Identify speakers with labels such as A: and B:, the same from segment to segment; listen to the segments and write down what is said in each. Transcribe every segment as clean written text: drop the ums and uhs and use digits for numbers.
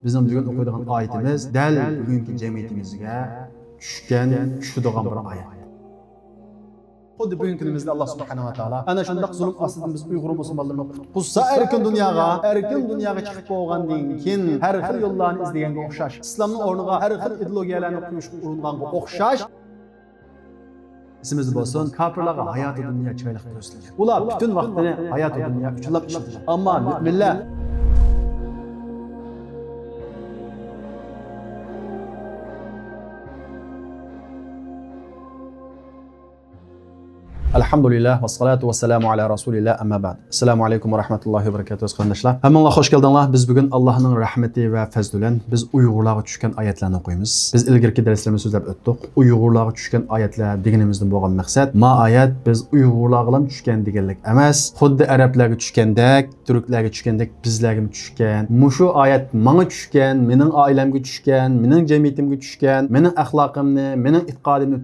A: Bizim bugün okuyduğumuz ayetimiz del bugünkü cemiyetimizge tushadigan bir ayet. Xuddi bugungi kunimizda Alloh subhanahu va taolo ana shunday zulm ostidan biz Uyg'ur musulmonlarni qutqussa erkin dunyoga chiqib bo'lgandan keyin har xil yo'llarni izlaganga o'xshash, islomning o'rniga har xil ideologiyalarni qo'yishga uringanga o'xshash İsimiz bo'lsin, kafirlarga hayoti dunyo chiroyli ko'rsatilgan. Ular butun vaqtini hayoti dunyo uchun ishlagan. Ammo mu'minlar Elhamdülillah ve salatu ve selamu ala Resulillah amma ba'd. Assalamu alaikum ve rahmetullahi ve berekatuhu kardeşler. Hamdulillah hoş geldinler. Biz bugün Allah'ın rahmeti ve fezlülen biz Uygurlarga düşken ayetlerini okuyumuz. Biz ilgirki derslerimizi sözlep öttük. Uygurlarga düşken ayetler degenimizden bo'lgan maqsad. Ma ayet biz Uygurlarga düşken degenlik emas. Xuddi Arablarga düşkendek, Türklarga düşkendek bizlarga düşken. Mushu ayet manga düşken, mening ailemge düşken, mening cemiyetimge düşken, mening axloqimni, mening e'tiqodimni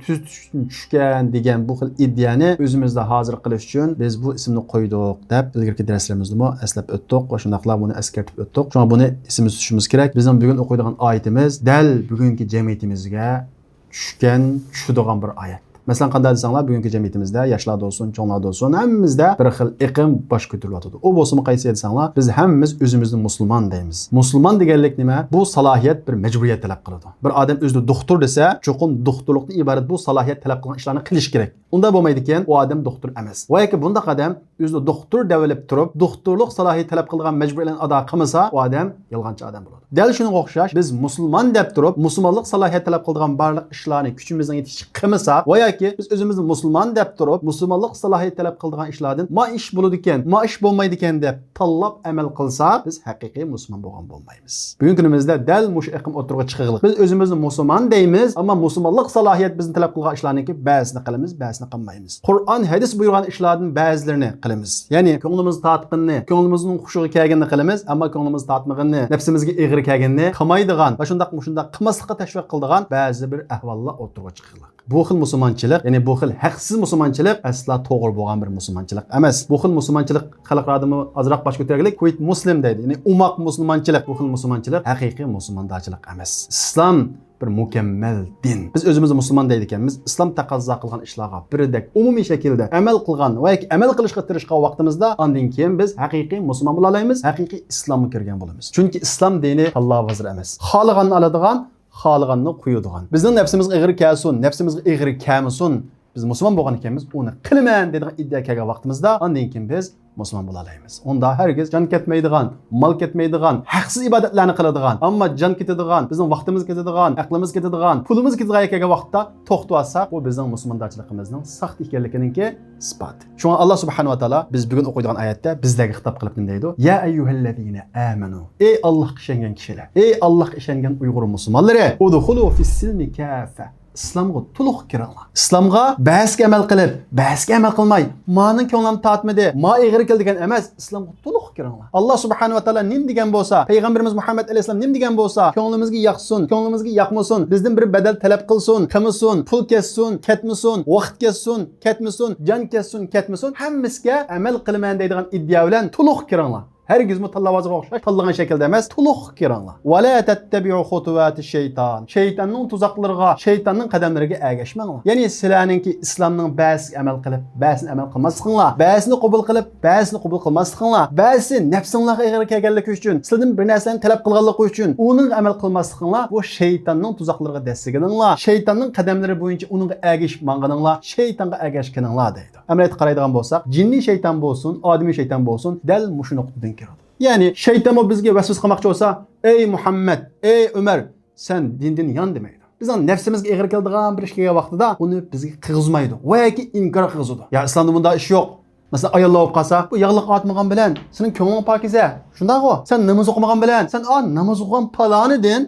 A: düşken degen bu xil iddiani özümüzde hazır qilish uchun biz bu ismni qo'ydik deb ilgirki darslarimizni eslab o'tdik va shundaqla buni eskartib o'tdik. Shunga buni ismini tutishimiz kerak. Bizning bugun o'qiydigan oyatimiz dal bugungi jamiyatimizga tushadigan bir oyat. Mesela qanday desanglar bugungi jamiyatimizda yoshlarda olsun, cho'nglarda olsun hammamizda bir xil iqim bosh ko'tarilyapti. U bo'lsa qaysi desanglar biz hammamiz o'zimizni musulmon deymiz. Musulmon deganlik nima? Bu salohiyat bir majburiyat talab qiladi. Bir odam o'zini doktor desa, cho'qim doktorlikdan iborat bu salohiyat talab qilgan ishlarni qilish kerak. Unda bo'lmaydi ekan, u odam doktor emas. Va yoki bunda odam o'zini doktor develop turib, doktorlik salohiyat talab qilgan majburiyatni ado qilmasa, u odam yolg'onchi odam bo'ladi. Dal shunga o'xshash biz musulmon deb turib, musulmonlik salohiyat talab qilgan barliq ishlarni kuchimizdan yetishib qilmasa, va yoki biz o'zimizni musulmon deb turib, musulmonlik salohiyat talab qilgan ishlardan ma ish bo'ladi ekan, ma ish bo'lmaydi ekan deb tanlab amal qilsa, biz haqiqiy musulmon bo'lgan bo'lmaymiz. Bugungi kunimizda dal mush iqim o'tirg'i chiqig'lik. Biz o'zimizni musulmon deymiz, ammo musulmonlik salohiyat bizni talab qilgan ishlarniki ba'zini qilamiz, ba'zini qilmaymiz. Qur'on, hadis buyurgan ishlardan ba'zilarini qilamiz. Ya'ni ko'nglimiz tatqinni, ko'nglimizning xushugi kelganini qilamiz, ammo ko'nglimiz tatmaganni, nafsimizga ig'ir kelganni qilmaydigan va shundaq qilmaslikqa tashviq qiladigan ba'zi bir ahvollar o'tirg'i chiqig'lik. Bu xil musulmonchilik, ya'ni bu xil haqsiz musulmonchilik asla to'g'ri bo'lgan bir musulmonchilik emas. Bu xil musulmonchilik xalqlardimi azroq bosh ko'targanlik quit muslim deydi. Ya'ni umoq musulmonchilik, bu xil musulmonchilik haqiqiy musulmonchilik emas. Islom bir mukammal din. Biz o'zimizni musulmon deydi ekanmiz. Islom taqozo qilgan ishlarga birdek umumiy shaklda amal qilgan va amal qilishga tirishgan vaqtimizda ondan keyin biz haqiqiy musulmon bo'la olamiz, haqiqiy islomga kirgan bo'lamiz. Chunki islom dini Alloh vazir emas. Xohlaganni oladigan, xohlaganni qo'yadigan. Bizning nafsimizga ig'ir kelsin, nafsimizga ig'ir kelmasin. Biz musulmon bo'lgan ekanmiz, uni qilaman degan iddia kelgan vaqtimizda ondan keyin biz musulmon bo'la olamiz. Unda herkes jon ketmaydigan, mal ketmaydigan, haqsiz ibodatlarni qiladigan, ammo jon ketadigan, bizning vaqtimiz ketadigan, aqlimiz ketadigan, pulimiz ketadigan vaqtda to'xtasa, bu bizning musulmonchiligimizning saxt ekanligininki isbot. Shunga Alloh subhanahu va taolo biz bugun o'qiydigan oyatda bizlarga xitob qilib nima deydi? Ya ayyuhallazina amanu. Ey Allohga ishongan kishilar, ey Allohga ishongan Uyg'ur musulmonlari, udkhulu fis-silmi kaffa. İslamga to'liq kiringlar. Islomga ba'zga amal qilib, ba'zga amal qilmay, mening ko'nglim tatmadi, ma ig'ir keldigan emas, islomga to'liq kiringlar. Alloh subhanahu va taolo nim degan bo'lsa, payg'ambarimiz Muhammad alayhisalom nim degan bo'lsa, ko'nglimizga yoqsin, ko'nglimizga yoqmasin, bizdan bir badal talab qilsin, qilmasin, pul kessin, ketmasin, vaqt kessin, ketmasin, jon kessin, ketmasin, hammasiga amal qilaman deydigan iddia bilan to'liq kiringlar. Herkes mutallavaza o'xshash tanlagan shaklda emas, to'liq kiringlar. Va la tattabi'u xutuvati shayton. Shaytonning tuzoqlariga, shaytonning qadamlariga ergashmanglar. Ya'ni sizlarningki islomning ba'zisiga amal qilib, ba'zisini amal qilmasliginglar, ba'zisini qabul qilib, ba'zisini qabul qilmasliginglar, ba'zisi nafsinglarga ig'ir kelganligi uchun, sizlardan bir narsani talab qilganligi uchun uning amal qilmasliginglar, bu shaytonning tuzoqlariga dastiginglar, shaytonning qadamlari bo'yicha uningga ergashib manganinglar, shaytonga ergashganinglar deydi. Amaliyotga qaraydigan bo'lsak, jinniy shayton bo'lsin, odamiy shayton bo'lsin, dal mushu nuqtadan kiradi. Yani şeytan o bizge vesvese qilmoqchi olsa, ey Muhammed, ey Ömer, sen dindan yon demaydi. Bizning nafsimizga ig'ir keladigan bir ish kelgan vaqtida uni bizga qilg'izmaydi va yoki inkor qilg'izadi. Ya islomda bunda ish yo'q. Masalan, ayollar olib qolsa, bu yog'liq otmagan bilan sening ko'ngling pokiza. Shundaq-ku. Sen namoz o'qimagan bilan, sen namoz o'qigan palonidan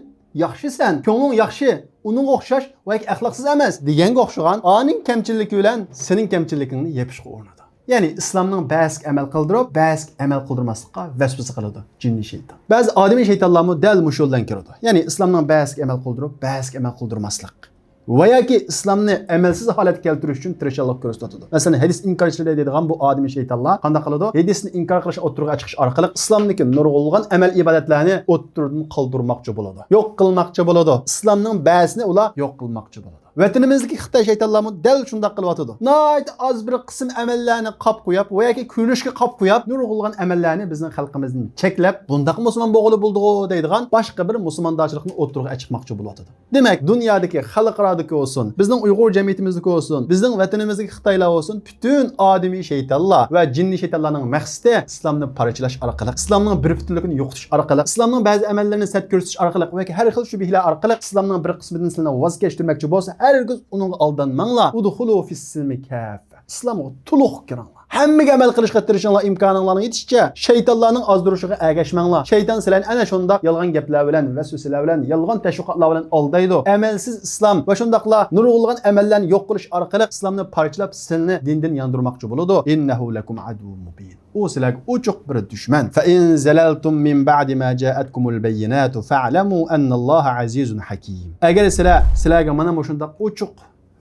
A: yaxshisan, ko'ngling yaxshi. Uning o'xshash va yoki axloqsiz emas deganga o'xshagan oning kamchilligi bilan sening kamchilligingni yepishga urinadi. Yani İslam'ın ba'zga amal qildirib, ba'zga amal qildirmaslikqa vasvasa qiladi jinniy shayton. Ba'zi odamiy shaytonlarmi dal mush yo'ldan kiradi. Yani İslam'ın ba'zga amal qildirib, ba'zga amal qildirmaslik. va yoki islomni amalsiz holatga keltirish uchun tirishchilik ko'rsatadi. Masalan, hadis inkorchilar deydigan bu odamiy shaytonlar qanday qiladi? Hadisni inkor qilish, o'tirga chiqish orqali islomniki nurg'ulg'an amal ibodatlarni o'tirdan qoldirmoqchi bo'ladi. Yo'q qilmoqchi bo'ladi. Islomning ba'zini ular yo'q qilmoqchi bo'ladi. Vatanimizdagi Xitoy shaytonlarmi dal shunday qilyotidi. Nayt az bir qism amallarni qop qo'yib, va yoki ko'rinishga qop qo'yib, nurg'ulg'an amallarni bizning xalqimizning cheklab, bundaq musulmon bo'g'ili bo'ldi-ku deydigan boshqa bir musulmondochilikni o'tirga chiqmoqchi bo'ladi. Demak, dunyodagi, xalqarodagi olsun, bizning Uyg'ur jamiyatimizdagi olsun, bizning vatanimizdagi Xitoylar olsun, bütün odamiy shaytonlar va jinni shaytonlarning maqsadi islomni parchalash orqali, islomning bir butunligini yo'qotish orqali, islomning ba'zi amallarini sat ko'rsatish orqali va yoki har xil shubhalar orqali islomning bir qismidan sizlarni voz kechirmoqchi bo'lsa, herkes onun aldanmanglar. Udkhulu fis-silmi kaffa. İslamga to'liq kiringlar. Hammaga amal qilishga tirishinglar, imkoninglarning yetishicha. Shaytonlarning ozdirishiga ergashmanglar. Shayton sizlarni ana shunda yolg'on gaplar bilan, vasvasalar bilan, yolg'on tashviqotlar bilan aldaydi. Amalsiz islom va shundaqla nurg'ulg'an amallarni yo'q qilish orqali islomni parchalab, sizlarni dindan yondirmoqchi bo'ladi. Innahu lakum aduwwun mubin. U sizlarga ochiq bir dushman. Fa in zalaltum min ba'di ma ja'atkumul bayyinatu fa'lamu anna Alloha azizun hakim. Agar sizlarga mana shundaq ochiq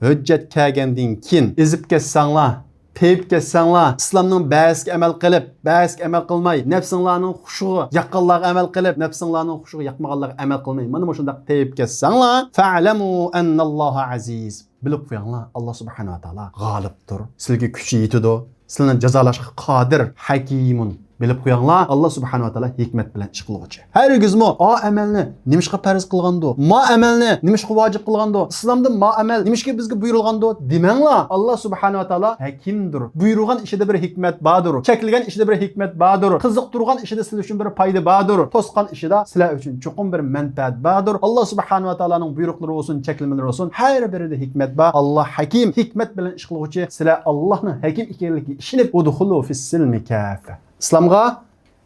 A: hujjat kelgandan keyin ezib ketsanglar, teyip ketsanglar, islomning ba'ziga amal qilib, ba'ziga amal qilmay, nafsinglarning xushig'i yoqqanlarga amal qilib, nafsinglarning xushig'i yoqmaganlarga amal qilmay, mana shundaq teyip ketsanglar, fa'lamu anna Alloha aziz. Bilib qo'yinglar, Alloh subhanahu va taolo g'olibdir. Sizlarga kuchi yetadi. Sizlarni jazolashga qodir, hakimun. Bilib qo'yinglar, Alloh subhanahu va taolo hikmat bilan ish qiluvchi. Hargizmi o amalni nimishqa farz qilgando, ma amalni nimishqa vojib qilgando, islomda ma amal nimishqa bizga buyurilgando demanglar. Alloh subhanahu va taolo hakimdir. Buyurgan ishida bir hikmat bordir. Chekilgan ishida bir hikmat bordir. Qiziqtirgan ishida sizlar uchun bir foyda bordir. To'sqan ishida sizlar uchun chuqur bir manfaat bordir. Alloh subhanahu va taoloning buyruqlari olsun, chekilmalari olsun, har birida hikmat bor. Alloh hakim, hikmat bilan ish qiluvchi. Sizlar Allohning hakim ekanligiga ishonib, udkhulu fis-silmi kaffa. İslamga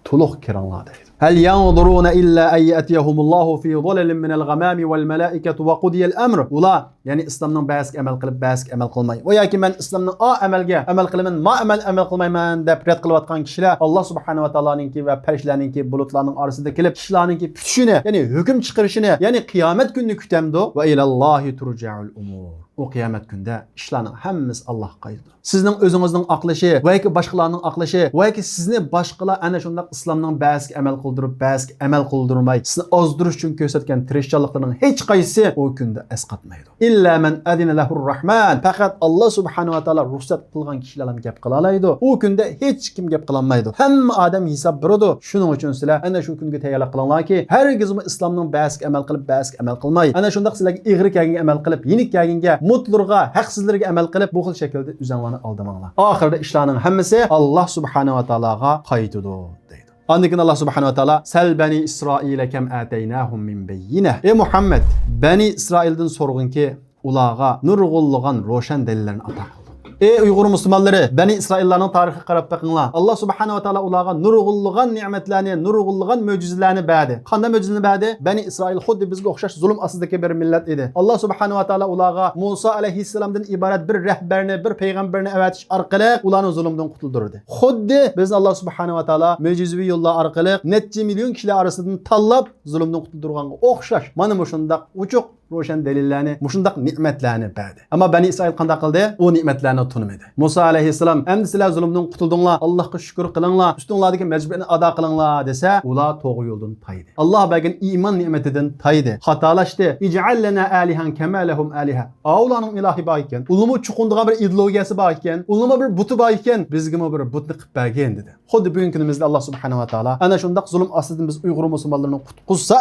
A: to'liq kiringlar deydi. Hal yanzuruna illa an yatiyahumullohu fi zulalin min al-ghamami wal malaikatu wa qudiya al-amr. Ular, ya'ni islomning ba'ziga amal qilib, ba'ziga amal qilmay. Va yoki men islomning amalga amal qilaman, ma amal qilmayman deb rad qilayotgan kishilar Alloh subhanahu va taoloninki va farishtalarninki bulutlarning orasida kelib, kishilarninki tutishini, ya'ni hukm chiqarishini, ya'ni qiyomat kunini kutamdi. Va ilallohi turja'ul umur. O qiyomat kunda ishlarning hammasi Allohga qaytadi. Sizning o'zingizning aqlishi va yoki boshqalarning aqlishi va yoki sizni boshqalar ana shunday islomning ba'ziga amal qildirib, ba'ziga amal qildirmay, sizni ozdirish uchun ko'rsatgan tirishchiliklarning hech qaysi o kunda asqatmaydi. Illa man adina lahur rahman. Faqat Alloh subhanahu va taolo ruxsat qilgan kishilarning gap qila oladi. O kunda hech kim gap qila olmaydi. Hamma odam hisob beradi. Shuning uchun sizlar ana shu kunga tayyorlab qilinglarki, hargizmi islomning ba'ziga amal qilib, ba'ziga amal qilmay, ana shunday sizlarga ig'ri kelgan amal qilib, yenik kelganga mutlurga, haqsizlarga amal qilib, bu xil shaklda o'zinglarni aldamanglar. Oxirida ishlarning hammasi Alloh subhanahu va taologa qaytadi deydi. Ondan Allah subhanahu wa taala sel bani İsrail'e kem ataynahum min bayyinah. Ey Muhammed, bani İsrail'den sorgun ki ulağa nurgulluğan roşan delillerini ata qildi. Ey Uyg'ur musulmonlari, Bani İsraillarning tarixiga qarab baqinglar. Alloh subhanahu va taolo ularga nurg'ulg'an ne'matlarni, nurg'ulg'an mo'jizalarni berdi. Qanday mo'jizani berdi? Bani İsrail xuddi bizga o'xshash zulm ostidagi bir millat edi. Alloh subhanahu va taolo ularga Musa alayhissalomdan iborat bir rahbarni, bir payg'ambarni avatish orqali ularni zulmdan qutuldirdi. Xuddi biz Alloh subhanahu va taolo mo'jizaviy yo'llar orqali necha million kishilar orasidan tanlab zulmdan qutuldirganga o'xshash. Mana bu shundoq uchuq ro'shan dalillarni, mushundaq ne'matlarni berdi. Ammo Bani İsrail qanday qildi? O ne'matlarni tunmadi. Musa alayhissalom, "Endi sizlar zulmdan qutuldinglar, Allohga shukr qilinglar, ustinglardagi majburiyatni ado qilinglar" desa, ular to'g'ri yo'ldan taydi. Alloh bergan iymon ne'matidan taydi. Xatolashdi. "Ij'al lana alihan kama lahum aliha." Ularning ilohi bor ekan, ularning chuqundigan bir ideologiyasi bor ekan, ularning bir buti bor ekan, bizga bir butni qilib bergan dedi. Xuddi bugungi kunimizda Alloh subhanahu va taolo ana shundaq zulm ostidan biz Uyg'ur musulmonlarini qutquzsa,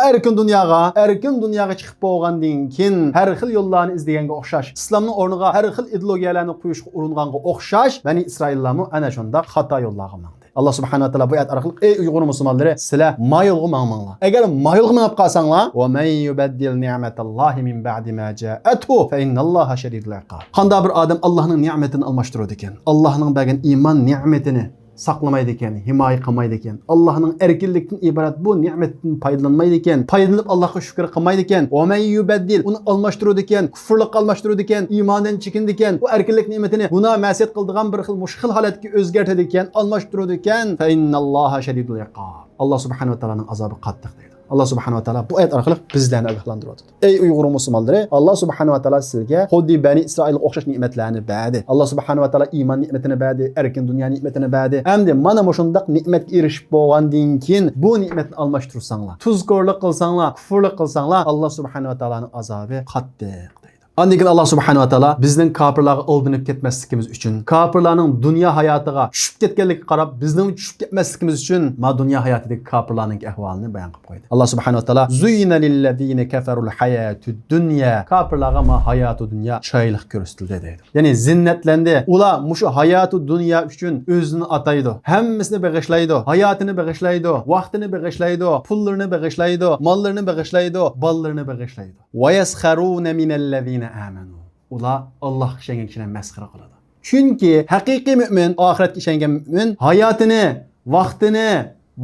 A: erkin dunyoga chiqib bo'lgandan keyin har xil yo'llarni izlaganga o'xshash, islomning o'rniga har xil ideologiyalarni qo'yishga uringanga o'xshash, Bani İsraillarmi ana shundaq xato yo'llarga mangdi. Alloh subhanahu va taolo bu oyat orqali ey Uyg'ur musulmonlari, sizlar mayilga mangmanglar. Agar mayilga mangib qolsanglar, va man yubaddil ni'matallohi min ba'di ma ja'athu fa innalloha shadidul iqab. Qanday bir odam Allohning ne'matini almashtiradi ekan, Allohning bergan iymon ne'matini saqlamaydi ekan, himoya qilmaydi ekan, Allohning erkinlikdan iborat bu ne'matdan foydalanmaydi ekan, foydalanib Allohga shukr qilmaydi ekan, va man yubaddil uni almashtiradi ekan, kufrlik almashtiradi ekan, iymondan chekindi ekan, bu erkinlik ne'matini gunoh ma'siyat qildigan bir xil mushkil holatga o'zgartiradi ekan, almashtiradi ekan, fa innalloha shadidul iqab. Alloh subhanahu va taoloning azobi qattiq deydi. Allah subhanahu wa ta'ala bu ayet orqali bizlarni ogohlantiradi. Ey Uyg'ur musulmonlari, Allah subhanahu wa ta'ala sizga xuddi Bani Isroil o'xshash ne'matlarni berdi. Allah subhanahu wa ta'ala iymon ne'matini berdi, erkin dunyo ne'matini berdi. Endi mana shundaq ne'matga erishib bo'lgandan keyin bu ne'matni almashtirsanglar, tuzkorlik qilsanglar, kufrlik qilsanglar, Allah subhanahu wa ta'alaning azobi qattiq. Ondan keyin Allah subhanahu wa ta'ala bizning kafirlarga aldanıp ketmasligimiz uchun, kafirlarning dunyo hayotiga tushib ketganligiga qarab, bizning tushib ketmasligimiz uchun ma dunyo hayotidagi kafirlarning ahvolini bayon qilib qo'ydi. Allah subhanahu wa ta'ala zuyina lillazina kafarul hayatud dunya. Kafirlarga ma hayotu dunyo chiroyli ko'rsatildi deydi. Ya'ni zinnatlendi. Ular mushu hayotu dunyo uchun o'zini ataydi. Hammasini bag'ishlaydi, hayotini bag'ishlaydi, vaqtini bag'ishlaydi, pullarini bag'ishlaydi, mollarini bag'ishlaydi, bolalarini bag'ishlaydi. Va yaskharuna minallazina amanu. Ular Allohga ishongan kishilarni masxara qiladi. Chunki haqiqiy mu'min, oxiratga ishongan mu'min hayotini, vaqtini,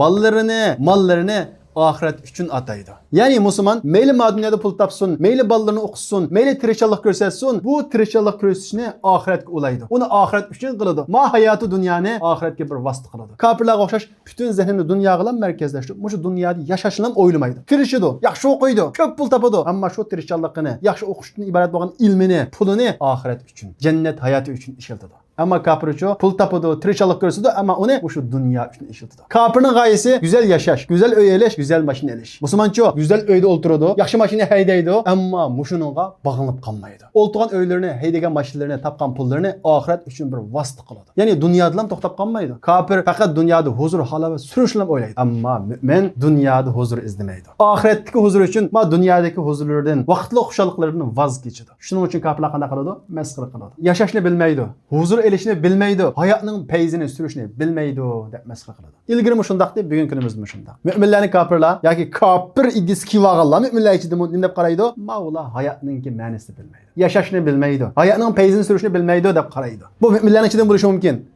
A: bolalarini, mollarini ahiret üçün ataydı. Yani Müslüman meyli maduniyada pul tapsın, meyli ballarını okusun, meyli tirişallık göstersin, bu tirişallık gösterişini ahiretke ulaydı. Onu ahiret üçün kılıdı. Ma hayatı dünyanı ahiretke bir vasıta kılıdı. Kapırlar okşaş bütün zihnini dünya kılan merkezleşti. Şu dünyada yaşaşılan oylamaydı. Tirişidu, yakşı okuydu, köp pul tapadı. Ama şu tirişallıkını, yakşı okuştuğunu ibaret olan ilmini, pulunu ahiret üçün, cennet hayatı üçün işildidir. Ama kapır için pul tapadı, tirişallık gösterdi ama onu şu dünya üçün işildidir. Kapırın gayesi güzel yaşaş, güzel öyeleş, güzel maşine eliş. Müslüman çoğu güzel öyde oturdu, yakşı maşine heydeydi ama muşununla bağlanıp kalmaydı. Oltuğan öylerini, heydegen maşinelerini, tapkan pullarını ahiret üçün bir vasıta kıladı. Yani dünyadan toxtab kalmaydı. Kapır fakat dünyada huzur, halavet, sürüşlem oylaydı. Ama mümin dünyada huzur izlemeydi. Ahiretteki huzur için ma dünyadaki huzurlardan, vaktli hoşallıklarından vazgeçidi. Şunun için kapırlar kanda kaladı, meskara kaladı. Yaşaşını bilmeydi, huzur elişini bilmeydi, hayatının peyzini sürüşünü bilmeydi dep meskara kaladı. İlgiri muşundaq deyip bugün günümüz muşundaq. Müminlerini kapırlar, yaki kapır idisi kivağallar, müminler içinde dinlep qaraydı, Mavla hayatınınki mənisini bilmeydi. Yaşaşını bilmeydi, hayatının peyzini sürüşünü bilmeydi dep qaraydı. Bu müminlerin içinden buluşu mümkün.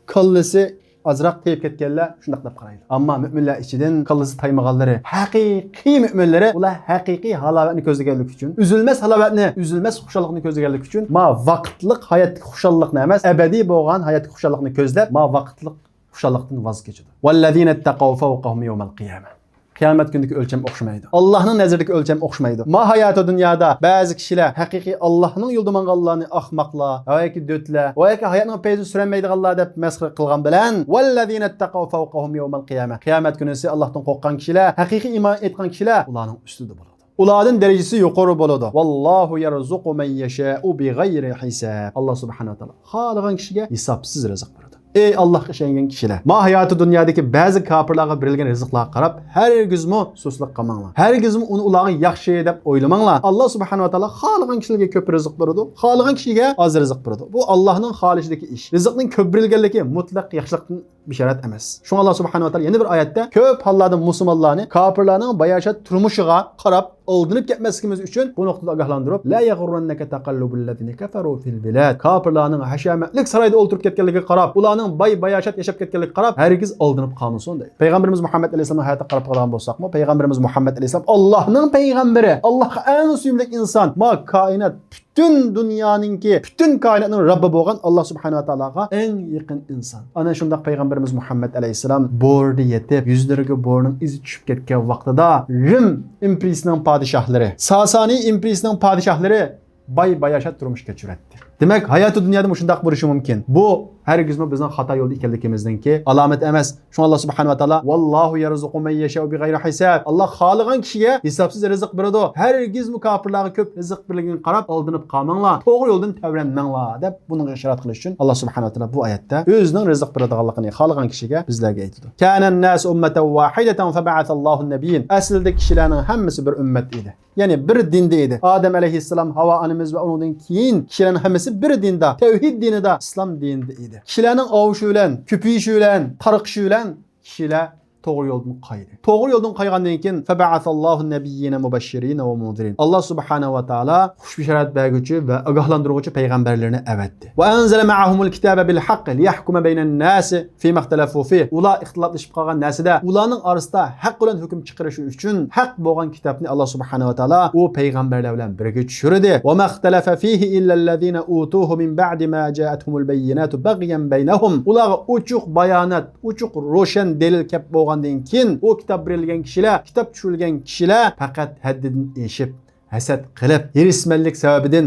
A: Kallisi azraq teyip ketkenler şundaq dep qaraydı. Amma müminler içinden kallisi taymağalları, haqiqiy müminleri, ular haqiqiy halavetini közlegenlik üçün, üzülmez halavetini, üzülmez xuşallıqını közlegenlik üçün, ma vaqtlık hayatlık xuşallıqını emas, ebedi boğan hayatlık xuşallıqını közlep, ma vaqtlık xuşallıqdan vaz keçidi. وَالَّذ۪ينَ اتَّقَوْا فَوْقَهُمْ يَوْمَ الْقِيَامَةِ. Kıyamet gündeki ölçem okşamaydı. Allah'ın nezardaki ölçem okşamaydı. Ma hayatı dünyada bazı kişiler hakiki Allah'ın yolda mangallarını ahmakla, ayaki dötle, ayaki hayatının peyzi süremeydi Allah dep mesxir kılgan bilen وَالَّذ۪ينَ اتَّقَوْا فَوْقَهُمْ يَوْمَ الْقِيَامَةِ. Kıyamet günüsü Allah'tan korkan kişiler, hakiki iman etkan kişiler ularının üstüde buladı. Uların derecesi yukarı boladı. Vallahu yerzuqu men yeşâ'u bi gayri hisab. Allah subhanahu wa ta'ala halagan kişiye hesapsız rızık verdi. Ey Allah'a işengen kişiler. Ma hayatı dünyadaki bazı kapırlarga berilgen rızıklarga qarab, her güzmü susluq qamanglar. Her güzmü onu ulağın yaxşı edip oylamanglar. Allah subhanahu wa ta'ala halagan kişilerge köp rızık berdi. Halagan kişiye az rızık berdi. Bu Allah'ın halişideki iş. Rızıqның köp berilgenligi mutlaq yaxşılıqdan bişaret emas. Şunu Allah subhanahu wa ta'ala yeni bir ayette köp hallardan musulmonlarni kapırlarning bayashat turmushiga qarab aldınıp ketmesimiz üçün bu noktada agahlandırıp la yagurrannaka taqallubul kafaru fil bilad. Kapırlarning hashamatlik sarayda o'ltirib ketganligiga qarab, ularning bayashat yashab ketganligiga qarab, hergiz aldınıp qalmasin deydi. Peygamberimiz Muhammed aleyhisselamning hayotida qarab qolgan bo'lsaqmi, Peygamberimiz Muhammed aleyhisselam Allah'ning peygamberi, Allah'a en suyumli insan, ma kainat bütün dünyanınki, bütün kainatın Rabbi bo'lgan Allah subhanahu wa ta'alaga en yakın insan. Ana shundaq Peygamberimiz Muhammed aleyhisselam bordi yetib, yüzlariga borning izi tushib ketgan vaqtida Rim imperiyasining padişahları, Sasani imperiyasining padişahları bayashat turmush kechirdi. Demek hayatı dünyada şundaq bo'lishi mumkin. Bu hergizmi bizning xato yo'lda ekanligimizningki alamat emas. Shun Allah subhanahu wa ta'ala vallahu yarzuqu men yasha'u bi g'ayri hisab. Allah xoligan kishiga hisobsiz rizq beradi. Hergizmi kafirlarga ko'p rizq berligini qarab aldınıp qalmanglar. To'g'ri yo'ldan tavranmanglar deb buning ishorat qilish uchun Allah subhanahu wa ta'ala bu oyatda o'zining rizq beradiganligini xoligan kishiga bizlarga aytdi. Kanan nas ummatan wahidatan fab'atha Allahu an-nabiyyin. Aslida kishilarning hammasi bir ummat edi. Yani bir dinde edi. Adem aleyhisselam, Hava anamiz ve ondan keyin kishilarning hammasi bir dinda, tevhid dinida, İslam dinida edi. Kishilarning ovuşu bilan, köpüyüşü bilan, tarqishi bilan kishilar to'g'ri yo'ldan qaydi. To'g'ri yo'ldan qaygandan keyin fab'athallohu nabiyyina mubashirin va munzirin. Allah subhanahu va taala xushbisharat berguvchi va ogohlantiruvchi payg'ambarlarni avatdi. Va anzala ma'ahumul kitaba bil haqq liyahkuma baynan nas fi maxtalafu fi. Ular ixtiloflashib qolgan narsada ularning orasida haq bilan hukm chiqarish uchun haq bo'lgan kitobni Allah subhanahu va taala u payg'ambarlar bilan birga tushirdi. Va maxtalafa fihi illa allazina utuhu min ba'di ma ja'atuhumul bayyinatu baghyan baynahum. Ular uchuq bayonat, uchuq ro'shan dalil kelib bo'lgandan keyin o kitob berilgan kishilar, kitob tushirilgan kishilar faqat haddidan eshib, hasad qilib, hirismanlik sababidan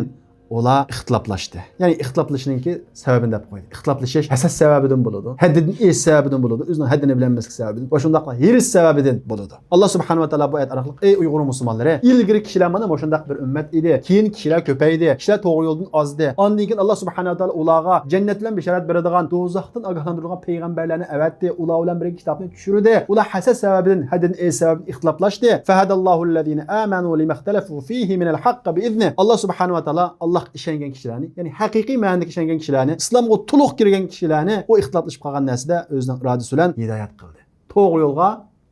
A: ular ixtiloflashdi. Ya'ni ixtiloflashiningki sababini deb qo'ydi. Ixtiloflashish hasad sababidan bo'ladi. Haddidan esh sababidan bo'ladi. O'zining haddini bilmaslik sababidan va shundaqla hiris sababidan bo'ladi. Alloh subhanahu va taolo bu oyat orqali ey Uyg'ur musulmonlari, ilgari kishilar mana shundaq bir ummat edi. Keyin kishilar ko'paydi. Kishilar to'g'ri yo'ldan ozdi. Ondan keyin Alloh subhanahu va taolo ularga jannat bilan bishorat beradigan, do'zaxdan ogohlantiradigan payg'ambarlarni avatdi. Ular bilan bir kitobni tushirdi. Ular hasad sababidan, haddidan esh sababidan ixtiloflashdi. Fahadallohu allazina amanu limaxtalafu fihi min al-haqq bi'izni. Alloh subhanahu va taolo Allah ishongan kishilarni, ya'ni haqiqiy ma'noda ishongan kishilarni, islomga to'liq kirgan kishilarni o ixtiloflashib qolgan narsada o'zining irodasi bilan hidoyat qildi. To'g'ri yo'lga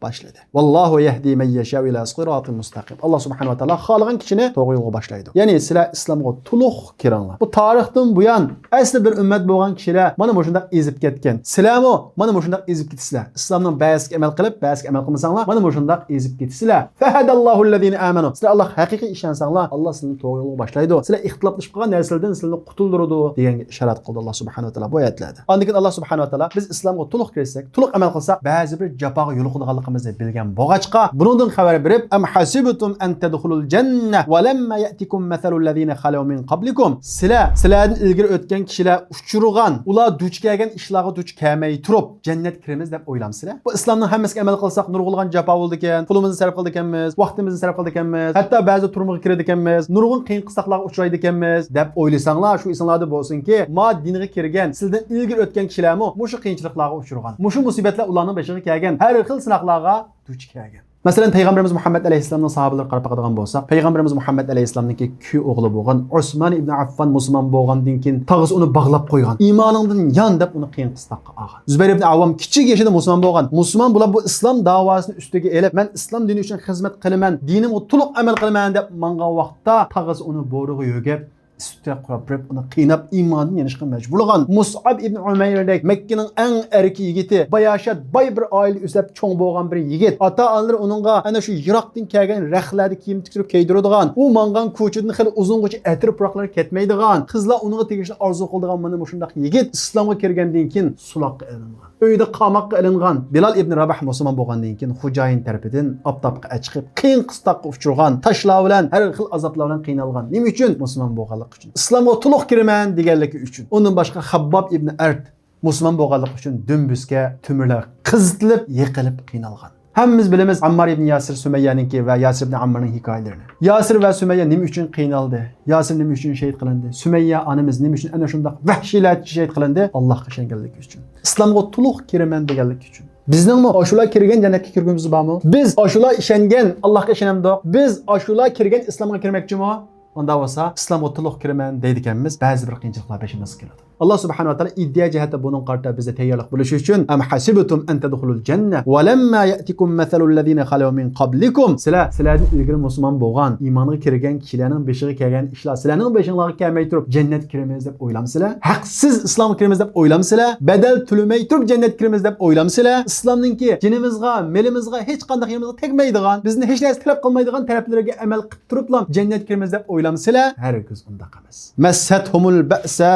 A: başladı. Vallahu yahdi men yasha'u ila siratin mustaqim. Allah subhanahu va taolo xohlagan kishini to'g'ri yo'lga boshlaydi. Ya'ni sizlar islomga to'liq kiringlar. Bu tarixdan buyon asli bir ummat bo'lgan kishilar mana shunday ezib ketgan. Sizlarmi mana shunday ezib ketisizlar. Islomning ba'zisiga amal qilib, ba'zisiga amal qilmasanglar, mana shunday ezib ketisizlar. Fahadallohu allazina amanu. Sizlar Alloh haqiqiy ishonsanglar, Alloh sizni to'g'ri yo'lga boshlaydi. Sizlar ixtiloflashib qolgan narsalardan sizni qutuldiradi deganga ishorat qildi Alloh subhanahu va taolo bu oyatlarda. Ondan keyin Alloh subhanahu va taolo biz islomga to'liq kirsak, to'liq amal qilsak, ba'zi bir jafoga yo'liqadiganligimizni bilgan bo'g'achqa buningdan xabar berib am hasibtum an tadkhulul janna wa lamma ya'tikum mathalul ladina khalu min qablikum. Sizlardan ilgari o'tgan kishilar uchurgan, ular duch kelgan ishlarga duch kelmay turib jannat kiramiz deb o'ylamsizlar. Bu islomning hammasiga amal qilsak nurg'ulgan jafo bo'ldi ekan, pulimizni sarf qildik ekanmiz, vaqtimizni sarf qildik ekanmiz, hatto ba'zi turmushga kirdik ekanmiz, nurg'un qiyin qisaqlarga uchraydi ekanmiz deb o'ylasanglar, shu insonlarda bo'lsinki, ma dinga kirgan, sizdan ilgari o'tgan kishilarmi mushu qiyinchiliklarga uchragan, mushu musibatlar ularning boshiga kelgan, har xil sinoqlarga duch kelgan. Masalan, Peygamberimiz Muhammed Aleyhisselam'ın sahabeleri qarab bakadigan bolsak, Peygamberimiz Muhammed Aleyhisselam'nınki kuy o'g'li bo'lgan Osman ibn Affan musulmon bo'lgandan keyin tag'isi uni bog'lab qo'ygan. Iymoningdan yon deb uni qiyin qistoqqa olgan. Zubayr ibn Avvam kichik yoshida musulmon bo'lgan. Musulmon bular bu islom davosini ustiga elib, men islom dini uchun xizmat qilaman, dinimga to'liq amal qilaman deb mangan vaqtda tag'isi uni bo'rig'i yo'gab üstüne kurab onu qiynab imanını yenişken mecbur olan Mus'ab ibn Umayr'dek Mekke'nin en erki yigiti, bayashat bay bir aile üstlep çoğun boğan bir yigit. Ata anları onunla ana şu Irak'tan kelgen rəxlərdi kiyim tiktirip keydiradigan, o mangan koçudun xili uzun qoçu ətir pıraqları ketmeydigan, qızla onunla tegişli arzu qıldigan mana şundaq yigit İslamga kirgenden keyin sulaqqa ilingan. Öyde qamaqqa ilingan. Bilal ibn Rabah musulmon bo'lgandan keyin Hujayn tarafidan aptapqa chiqib, qiyin qistaqqa uchirgan, tashlar bilan, har xil azoblar bilan qiynalgan. Nima uchun? Musulmon bo'lganlik uchun. İslamga to'liq kiraman deganligi uchun. Undan boshqa Habbab ibn Art musulmon bo'lganlik uchun dumbusga tumirlar qizitilib, yiqilib qiynalgan. Hammamiz bilamiz Ammar ibn Yasir Sümeyye'ninki ve Yasir ibn Ammar'ın hikayelerini. Yasir ve Sümeyye nima uchun qiynaldi? Yasir nima uchun şehit qilindi? Sümeyye anamiz nima uchun ana shunday vahshiylarcha şehit qilindi? Allohga ishonganligi uchun. Islomga to'liq kiraman deganligi uchun. Bizningmi oshular kirgan jannatga kirgimiz bormi? Biz oshular ishongan Allohga ishonamdik. Biz oshular kirgan islomga kirmoqchimi? Onda olsa islomga to'liq kiraman deydiganmiz, ba'zi bir qiyinchiliklar beshimizga keladi. Allah subhanahu wa ta'ala iddia jihati bunun qarta bize tayyorlik bo'lishi uchun am hasibtum an tadkhulul janna wa lamma ya'tikum mathalul ladina khalu min qablikum. Sizlardan ilgari musulmon bo'lgan, iymonga kirgan kishilarning beshiga kelgan ishlar sizlarning beshinglarga kelmay turib jannat kiramiz deb o'ylamsizlar? Haqsiz islomga kiramiz deb o'ylamsizlar? Badal to'lamay turib jannat kiramiz deb o'ylamsizlar? Islomningki jinimizga, melimizga hech qanday yerimizga tegmaydigan, bizni hech narsa talab qilmaydigan taraflarga amal qilib turiblam jannat kiramiz deb o'ylamsizlar? Hargiz undaq emas. Massatuhumul ba'sa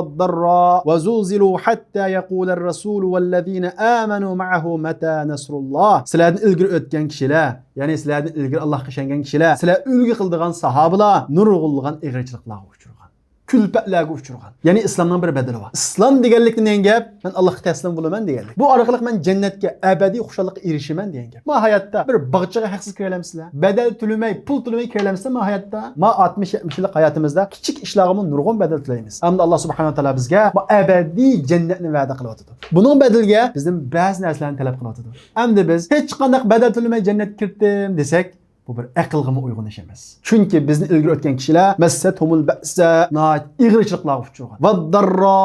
A: والضراء وزلزلوا حتى يقول الرسول والذين آمنوا معه متى نصر الله. Sizlardan ilgari o'tgan kishilar, ya'ni sizlardan ilgari Allohga ishongan kishilar, sizlar ulgi qildigan sahobalar nurg'ulgan ig'richiliklarga uchragan, kulpatlarga uchragan. Ya'ni islomning bir badali bor. Islom deganlikdan degan gap, men Allohga taslim bo'laman deganlik. Bu orqali men jannatga abadiy xushonlikqa erishaman degan gap. Ma hayotda bir bog'chaga haqsiz kira olamsizlar. Badal to'lamay, pul to'lamay kira olamsizlar ma hayotda. Ma 60-70 yillik hayotimizda kichik ishlarga nurg'un badal to'laymiz. Hamda Alloh subhanahu va taolo bizga bu abadiy jannatni va'da qilyapti. Buning badaliga bizdan ba'zi narsalarni talab qilyapti. Hamda biz hech qanday badal to'lamay jannatga kirdim desak, bu bir aqlga uygun ish emas. Chunki bizni ilgari o'tgan kishilar massatumul ba'sa ig'richiliklarga uchragan, vaddarro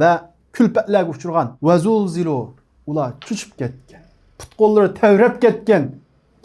A: va kulpatlarga uchragan, vazulzilu ular cho'chib ketgan, putqo'llari tavrab ketgan,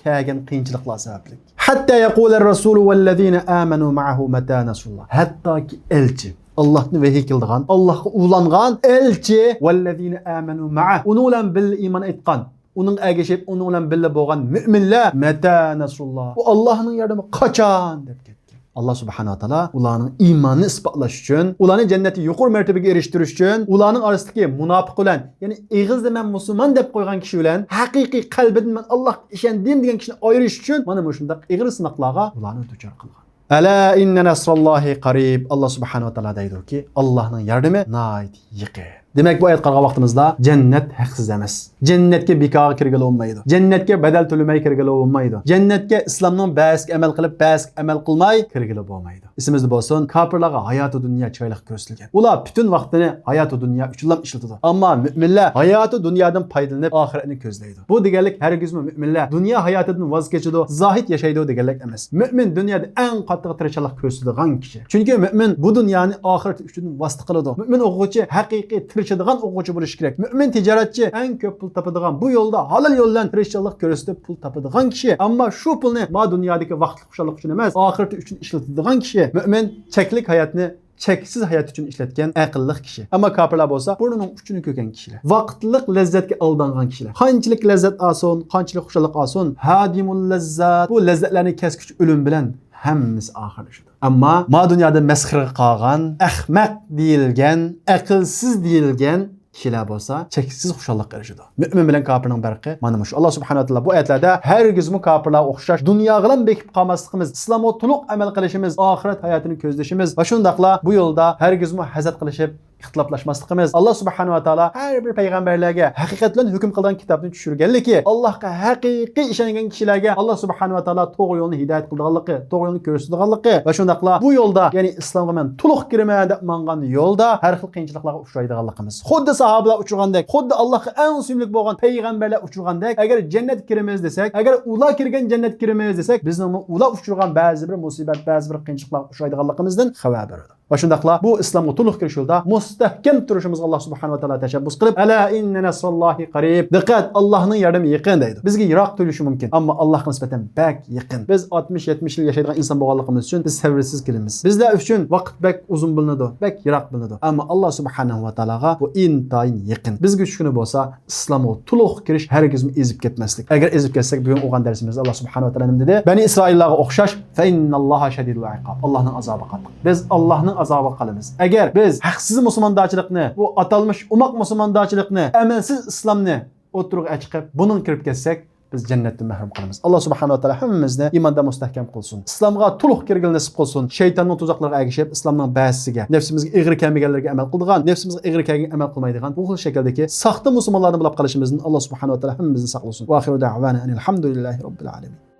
A: kelgan qiyinchiliklar sababli. Hatta yaqular rasul vallazina amanu ma'ahu mata nasrullah. Hattoki elchi Allah'ni vahiy qildigan, Allohga ulangan elchi vallazina amanu ma'a uni bilan bil iymon etgan, onun ergeshib, onun bilan birga bo'lgan mu'minlar mata nasrullah. Bu Allohning yordami qachon deb ketgan. Allah subhanahu wa ta'ala ularning iymonini isbotlash uchun, ularni jannatga yuqori martabaga erishtirish uchun, ularning orasidagi munofiq bilan, ya'ni eg'izda men musulmon deb qo'ygan kishi bilan haqiqiy qalbidan men Allohga ishondim degan kishini ayirish uchun mana bu shunday ig'ir sinoqlarga ularni duchor qilgan. Ala inna nasrallohi qarib. Allah subhanahu wa ta'ala deydi-ki, Allohning yordami nihoyat yaqin. Demek bu ayet qargan vaqtimizda cennet haqsiz emas. Cennetga bekor kirgili olmaydi. Cennetga badal to'lamay kirgili olmaydi. Cennetga islomning ba'ziga amal qilib, ba'ziga amal qilmay kirgili bo'lmaydi. Esimizda bo'lsin, kofirlarga hayoti dunyo chiroyli ko'rsatilgan. Ular butun vaqtini hayoti dunyo uchun ishlatadi. Ammo mu'minlar hayoti dunyodan foydalanib oxiratni ko'zlaydi. Bu deganlik hargiz mu'minlar dunyo hayotidan voz kechadi, zohid yashaydi deganlik emas. Mu'min dunyoda eng qattiq tirikchilik ko'rsatadigan kishi. Chunki mu'min bu dunyoni oxirat uchun vosita qiladi. Mu'min o'quvchi haqiqiy tirishadigan o'quvchi bo'lish kerak. Mu'min tijoratchi eng ko'p pul topadigan, bu yo'lda halol yo'ldan tirishchilik ko'rsatib pul topadigan kishi. Ammo shu pulni ma dunyodagi vaqtli xushalik uchun emas, oxirat uchun ishlatadigan kishi. Mu'min cheklik hayotni cheksiz hayot uchun ishlatgan aqlli kishi. Ammo kofirlar bo'lsa, burnining uchini ko'rgan kishilar. Vaqtliq lazzatga aldangan kishilar. Qanchalik lazzat olsin, qanchalik xushalik olsin, hadimul lazzat. Bu lazzatlarni keskuchi o'lim bilan hammasi oxirlashadi. Ammo ma dunyoda masxira qilgan, ahmaq deyilgan, aqlsiz deyilgan kishilar bo'lsa, cheksiz xushalik erishadi. Mu'min bilan kofirning farqi mana shu. Alloh subhanahu va taolo bu oyatlarda hargiz kofirlarga o'xshash dunyo bilan bekib qolmasligimiz, islomga to'liq amal qilishimiz, oxirat hayotini ko'zlashimiz va shundaqla bu yo'lda hargiz hazat qilishib ixtiloflashmasligimiz, Alloh subhanahu va taolo har bir payg'ambarlarga haqiqat bilan hukm qilgan kitobni tushirganligi, Allohga haqiqiy ishongan kishilarga Alloh subhanahu va taolo to'g'ri yo'lni hidoyat qilganligi, to'g'ri yo'lni ko'rsatganligi va shundaqla bu yo'lda, ya'ni islomga men to'liq kiraman deb mangan yo'lda har xil qiyinchiliklarga uchraydiganligimiz. Xuddi sahobalar uchragandek, xuddi Allohga eng suyimli bo'lgan payg'ambarlar uchragandek, agar jannatga kiramiz desak, agar ular kirgan jannatga kiramiz desak, bizning ular uchragan ba'zi bir musibat, ba'zi bir qiyinchiliklarga uchraydiganligimizdan xabar beradi. Va shundaqla bu islomga to'liq kirish yo'lida mustahkam turishimizga Alloh subhanahu va taolo tashabbus qilib, ala inna nasrallohi qarib. Diqqat, Allohning yordami yaqin deydi. Bizga yiroq tuyulishi mumkin, ammo Allohga nisbatan bak yaqin. Biz 60-70 yil yashaydigan inson bo'lganligimiz uchun biz sabrsiz kelamiz. Bizlar uchun vaqt bak uzun bilinadi, bak yiroq bilinadi. Ammo Alloh subhanahu va taologa bu intayin yaqin. Bizga shuni bo'lsa, islomga to'liq kirish hargiz ezib ketmaslik. Agar ezib ketsak, bugun o'qigan darsimizda Alloh subhanahu va taolo nima dedi? Bani Isroillarga o'xshash fa innalloha shadidul iqob. Allohning azobi qattiq. Biz Allohning azobi qalamiz. Agar biz haqsiz musulmondachilikni, bu atalmış umaq musulmondachilikni, amalsiz islomni o'tirg'a chiqib, buning kirib ketsak, biz jannatdan mahrum qolamiz. Alloh subhanahu va taolo hammamizni iymonda mustahkam qilsin. Islomga to'liq kirgil nasib qilsin. Shaytonning tuzoqlariga ergashib, islomning ba'sisiga, nafsimizga ig'ir kelmaganlarga amal qildigan, nafsimizga ig'ir kelgan amal qilmaydigan bu xil shakldagi saxta musulmonlarni bo'lib qolishimizdan Alloh subhanahu va taolo hammamizni saqlasin. Va axiru da'vana alhamdulillahi robbil alamin.